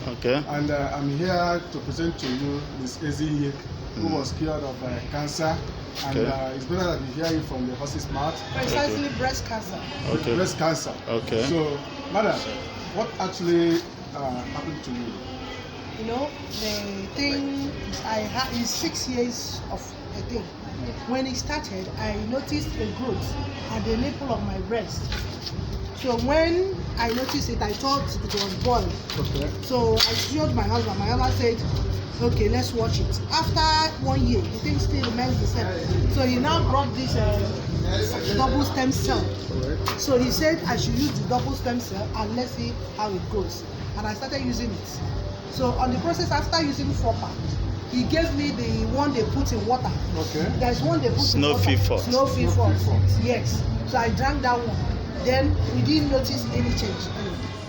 Okay. And I'm here to present to you Miss Ezi, who was cured of cancer. And it's better that you hear it from the horse's mouth. Precisely breast cancer. Okay. Breast cancer. Okay. So, madam, what actually happened to you? You know, the thing is 6 years of a thing. When it started, I noticed a growth at the nipple of my breast. So when I noticed it, I thought it was boiled. Okay. So I showed my husband. My husband said, okay, let's watch it. After 1 year, the thing still remains the same. So he now brought this double stem cell. So he said I should use the double stem cell and let's see how it goes. And I started using it. So on the process, after using 4 packs, he gave me the one they put in water. Okay. There's one they put in water. Snow fort. Yes. So I drank that one. Then we didn't notice any change.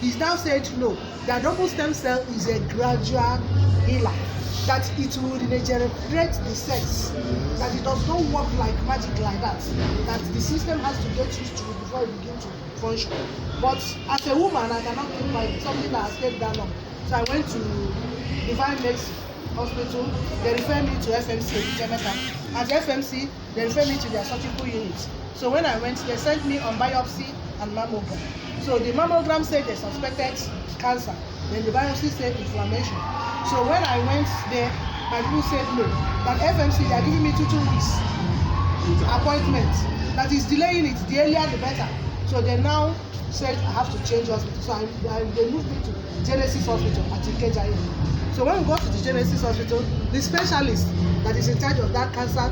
He's now said no. The double stem cell is a gradual healer. That it will regenerate the cells. That it does not work like magic like that. That the system has to get used to it before it begins to function. But as a woman, I cannot keep my something that has stayed that long. So I went to Divine Next Hospital. They referred me to FMC. At FMC, they referred me to their surgical unit. So when I went, they sent me on biopsy and mammogram. So the mammogram said they suspected cancer. Then the biopsy said inflammation. So when I went there, my people said no. That FMC, they are giving me 2 weeks appointment. That is delaying it. The earlier the better. So they now said I have to change hospital. So they moved me to Genesis Hospital at Ikeja. So when we got to the Genesis Hospital, the specialist that is in charge of that cancer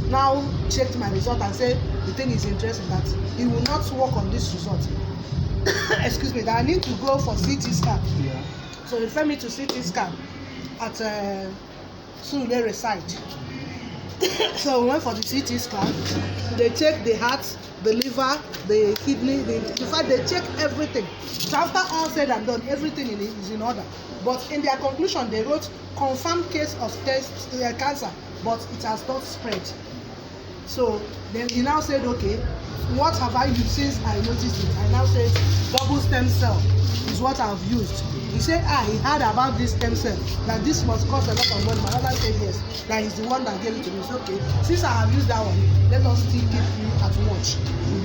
now checked my result and said the thing is interesting, that he will not work on this result. Excuse me, that I need to go for CT scan. Yeah. So he referred me to CT scan at Surulere site. So we went for the CT scan. They checked the heart, the liver, the kidney, in fact they checked everything. So after all said and done, everything is in order. But in their conclusion, they wrote confirmed case of cancer, but it has not spread. So then he now said, okay, what have I used since I noticed it? I now said double stem cell is what I've used. He said, he heard about this stem cell, that this must cost a lot of money. My mother said yes, that he's the one that gave it to me. So okay, since I have used that one, let us still keep you at watch.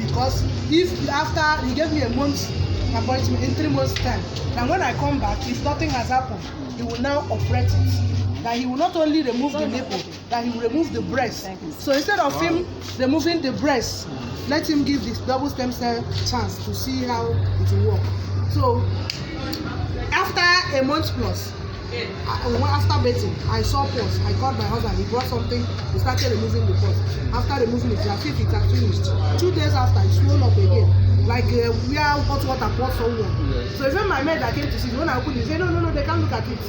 Because if after he gave me a month's appointment in 3 months' time, and when I come back, if nothing has happened, he will now operate it. That he will not only remove the nipple, that he will remove the breast. So instead of him removing the breast, let him give this double stem cell chance to see how it will work. So after a month plus, after betting, I saw pus. I called my husband. He brought something. We started removing the pus. After removing it, as if it had finished. 2 days after, it swelled up again. Like where hot water poured somewhere. So even my maid that came to see it, when I opened it, he said, no, they can't look at it.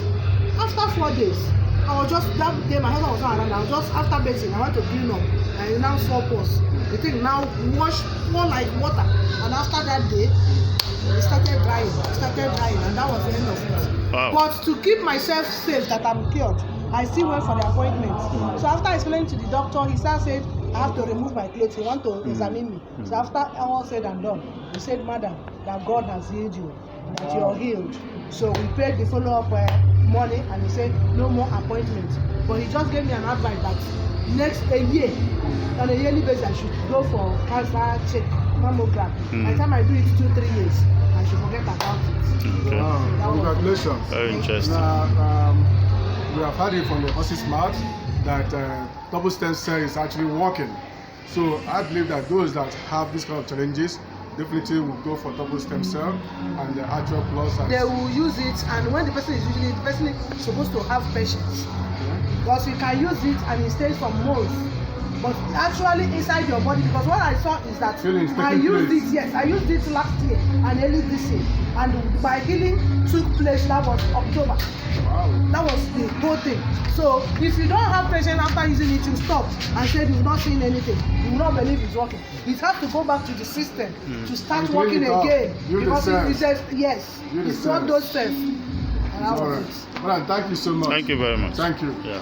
After 4 days, I was just, that day my husband was not around. I was just, after bathing, I went to clean up. I now saw pus. The thing now pour like water. And after that day, it started drying, and that was the end of it. Wow. But to keep myself safe that I'm cured, I still went for the appointment. So after explaining to the doctor, he said I have to remove my clothes. He want to examine me. So after all said and done, he said, madam, that God has healed you, that you are healed. So we paid the follow-up money, and he said no more appointments. But he just gave me an advice that on a yearly basis, I should go for cancer check, mammogram. By the time I do it 2-3 years, I should forget about it. Okay. Wow, congratulations. Very interesting. We have heard it from the horse's mouth that double stem cell is actually working. So I believe that those that have this kind of challenges definitely will go for double stem cell and the actual plus. They will use it, and when the person is supposed to have patience. Because you can use it and it stays for months. But actually inside your body, because what I saw is that I used it last year and early this year, and my healing took place, that was October. Wow. That was the whole thing. So if you don't have patience after using it, you stop and say you've not seen anything, you will not believe it's working. It has to go back to the system to start working again. Because it says yes, it's not those cells. All right. Well, thank you so much. Thank you very much. Thank you. Yeah.